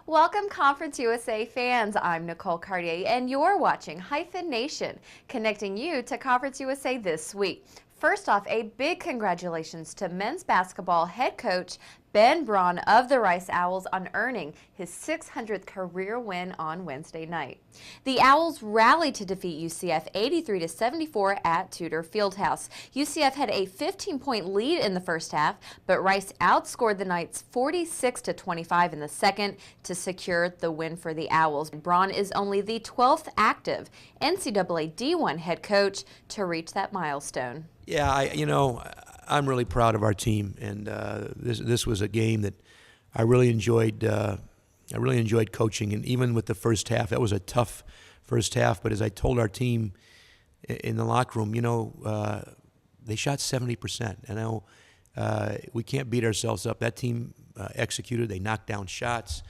Welcome Conference USA fans, I'm Nicole Cartier and you're watching Hyphen Nation, connecting you to Conference USA this week. First off, a big congratulations to men's basketball head coach Braun of the Rice Owls on earning his 600th career win on Wednesday night. The Owls rallied to defeat UCF 83-74 at Tudor Fieldhouse. UCF had a 15-point lead in the first half, but Rice outscored the Knights 46-25 in the second to secure the win for the Owls. Braun is only the 12th active NCAA D1 head coach to reach that milestone. Yeah, I'm really proud of our team, and this was a game that I really enjoyed. I really enjoyed coaching, and even with the first half, that was a tough first half. But as I told our team in the locker room, they shot 70%. I know we can't beat ourselves up. That team executed. They knocked down shots.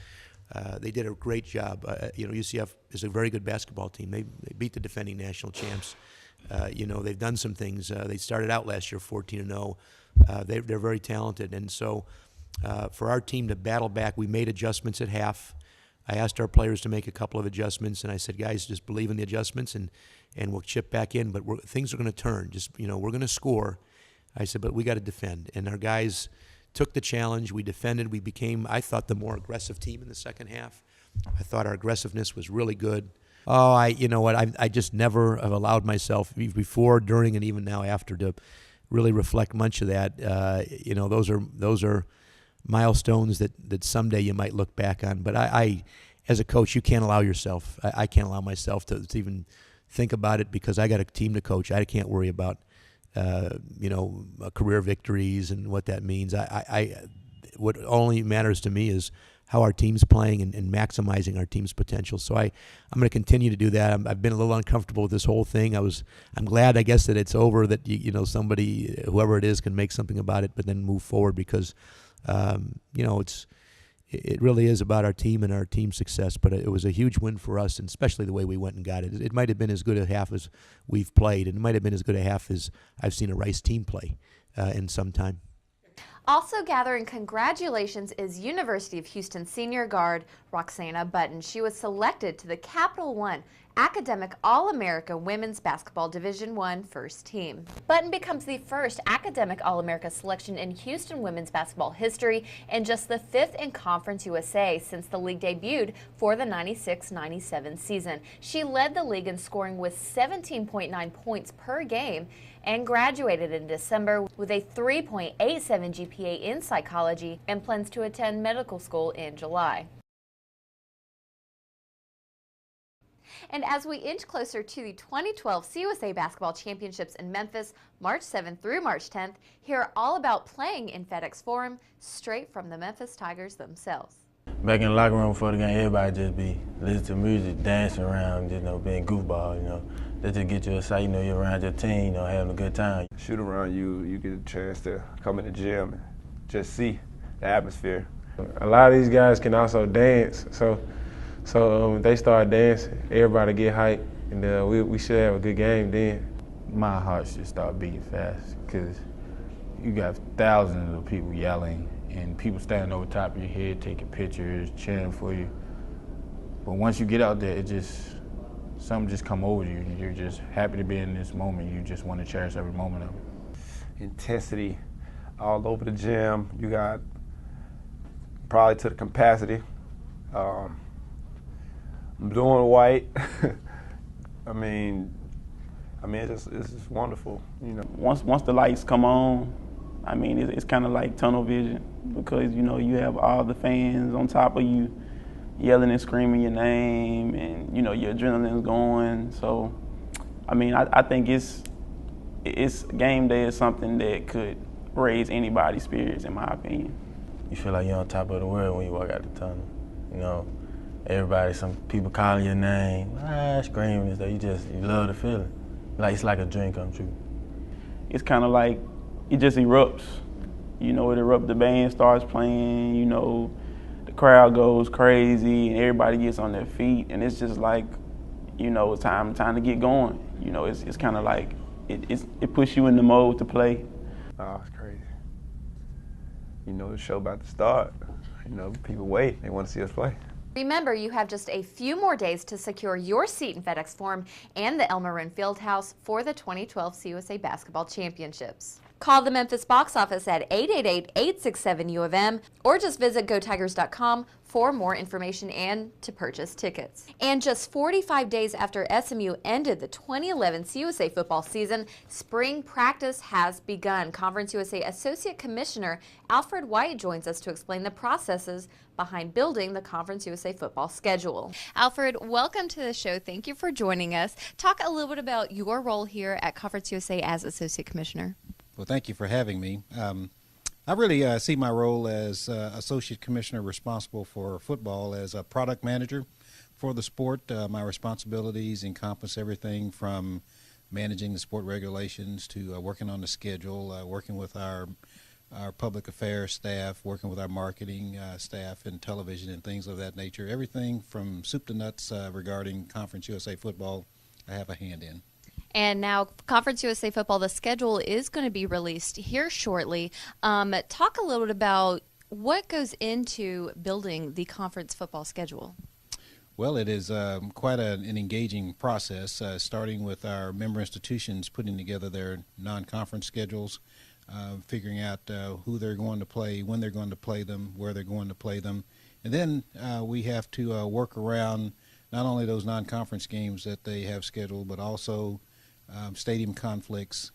They did a great job. UCF is a very good basketball team. They beat the defending national champs. They've done some things. They started out last year 14-0. They're very talented. And so for our team to battle back, we made adjustments at half. I asked our players to make a couple of adjustments, and I said, guys, just believe in the adjustments, and we'll chip back in. But things are going to turn. We're going to score. I said, but we got to defend. And our guys took the challenge. We defended. We became, I thought, the more aggressive team in the second half. I thought our aggressiveness was really good. Oh, I just never have allowed myself before, during, and even now after to really reflect much of that. Those are milestones that someday you might look back on. But I as a coach, you can't allow yourself. I can't allow myself to even think about it because I got a team to coach. I can't worry about career victories and what that means. What only matters to me is how our team's playing and maximizing our team's potential. So I'm going to continue to do that. I've been a little uncomfortable with this whole thing. I'm glad, I guess, that it's over, that somebody, whoever it is, can make something about it, but then move forward because it really is about our team and our team success. But it was a huge win for us, and especially the way we went and got it. It might have been as good a half as we've played, and it might have been as good a half as I've seen a Rice team play in some time. Also gathering congratulations is University of Houston senior guard Roxana Button. She was selected to the Capital One Academic All-America Women's Basketball Division I First Team. Button becomes the first Academic All-America selection in Houston women's basketball history and just the 5th in Conference USA since the league debuted for the 96-97 season. She led the league in scoring with 17.9 points per game and graduated in December with a 3.87 GPA in psychology and plans to attend medical school in July. And as we inch closer to the 2012 CUSA Basketball Championships in Memphis, March 7th through March 10th, hear all about playing in FedExForum straight from the Memphis Tigers themselves. Back in the locker room before the game, everybody just be listening to music, dancing around, being goofball, Just to get you excited, you're around your team, having a good time. Shoot around you get a chance to come in the gym and just see the atmosphere. A lot of these guys can also dance, so if they start dancing, everybody get hyped, and we should have a good game then. My heart should start beating fast because you got thousands of people yelling and people standing over top of your head, taking pictures, cheering for you. But once you get out there, something just come over you. You're just happy to be in this moment. You just want to cherish every moment of it. Intensity all over the gym. You got probably to the capacity. Blue and white. It's just wonderful. Once the lights come on, it's kind of like tunnel vision because you have all the fans on top of you, yelling and screaming your name, and your adrenaline's going. So, I think it's game day is something that could raise anybody's spirits, in my opinion. You feel like you're on top of the world when you walk out the tunnel. Everybody, some people calling your name, screaming and stuff. You love the feeling. Like it's like a dream come true. It's kind of like it just erupts. It erupts. The band starts playing. The crowd goes crazy and everybody gets on their feet, and it's just like, it's time to get going. It's kind of like it puts you in the mode to play. Oh, it's crazy. The show about to start. You know, people wait. They want to see us play. Remember, you have just a few more days to secure your seat in FedExForum and the El Marin Fieldhouse for the 2012 CUSA Basketball Championships. Call the Memphis box office at 888-867-U-of-M or just visit GoTigers.com for more information and to purchase tickets. And just 45 days after SMU ended the 2011 CUSA football season, spring practice has begun. Conference USA Associate Commissioner Alfred White joins us to explain the processes behind building the Conference USA football schedule. Alfred, welcome to the show. Thank you for joining us. Talk a little bit about your role here at Conference USA as Associate Commissioner. Well, thank you for having me. I really see my role as Associate Commissioner responsible for football as a product manager for the sport. My responsibilities encompass everything from managing the sport regulations to working on the schedule, working with our public affairs staff, working with our marketing staff and television and things of that nature. Everything from soup to nuts regarding Conference USA football, I have a hand in. And now Conference USA football, the schedule is going to be released here shortly. Talk a little bit about what goes into building the conference football schedule. Well, it is quite an engaging process, starting with our member institutions putting together their non-conference schedules, figuring out who they're going to play, when they're going to play them, where they're going to play them. And then we have to work around not only those non-conference games that they have scheduled, but also stadium conflicts,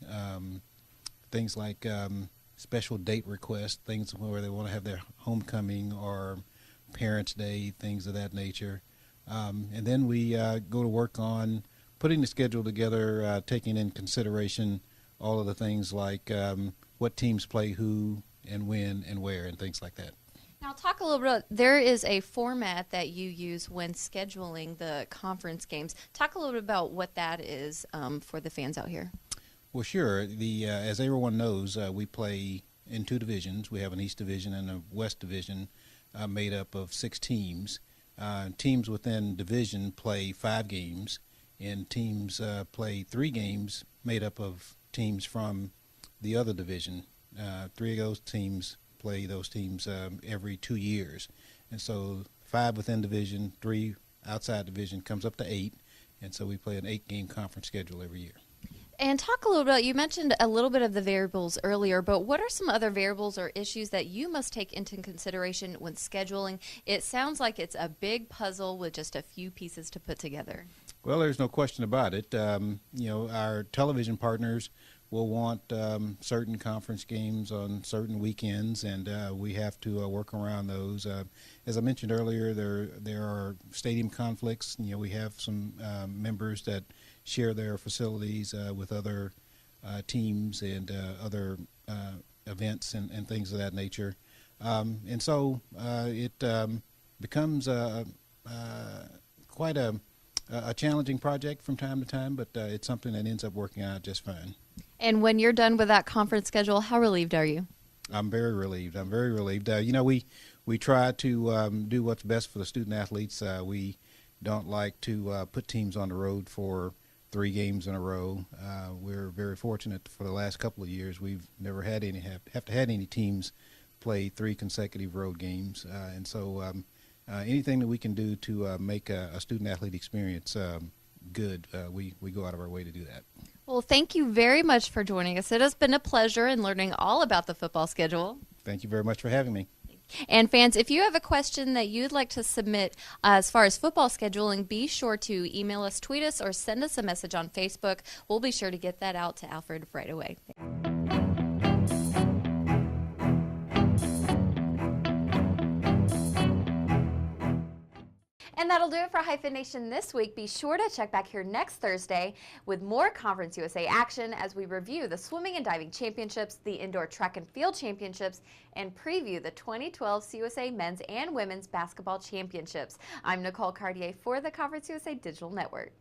things like special date requests, things where they want to have their homecoming or Parents' Day, things of that nature. And then we go to work on putting the schedule together, taking in consideration all of the things like what teams play who and when and where and things like that. Now talk a little bit, there is a format that you use when scheduling the conference games. Talk a little bit about what that is for the fans out here. Well, sure. As everyone knows, we play in two divisions. We have an East Division and a West Division made up of 6 teams. Teams within division play 5 games, and teams play 3 games made up of teams from the other division. 3 of those teams play those teams every 2 years. And so 5 within division, 3 outside division comes up to 8. And so we play an 8-game conference schedule every year. And talk a little bit, you mentioned a little bit of the variables earlier, but what are some other variables or issues that you must take into consideration when scheduling? It sounds like it's a big puzzle with just a few pieces to put together. Well, there's no question about it. Our television partners will want certain conference games on certain weekends, and we have to work around those. As I mentioned earlier, there are stadium conflicts. We have some members that share their facilities with other teams and other events and things of that nature. And so it becomes quite a challenging project from time to time, but it's something that ends up working out just fine. And when you're done with that conference schedule, how relieved are you? I'm very relieved. I'm very relieved. We try to do what's best for the student athletes. We don't like to put teams on the road for 3 games in a row. We're very fortunate for the last couple of years. We've never had any teams play 3 consecutive road games. And so anything that we can do to make a student athlete experience good, we go out of our way to do that. Well, thank you very much for joining us. It has been a pleasure in learning all about the football schedule. Thank you very much for having me. And fans, if you have a question that you'd like to submit as far as football scheduling, be sure to email us, tweet us, or send us a message on Facebook. We'll be sure to get that out to Alfred right away. And that'll do it for Hyphen Nation this week. Be sure to check back here next Thursday with more Conference USA action as we review the swimming and diving championships, the indoor track and field championships, and preview the 2012 CUSA men's and women's basketball championships. I'm Nicole Cartier for the Conference USA Digital Network.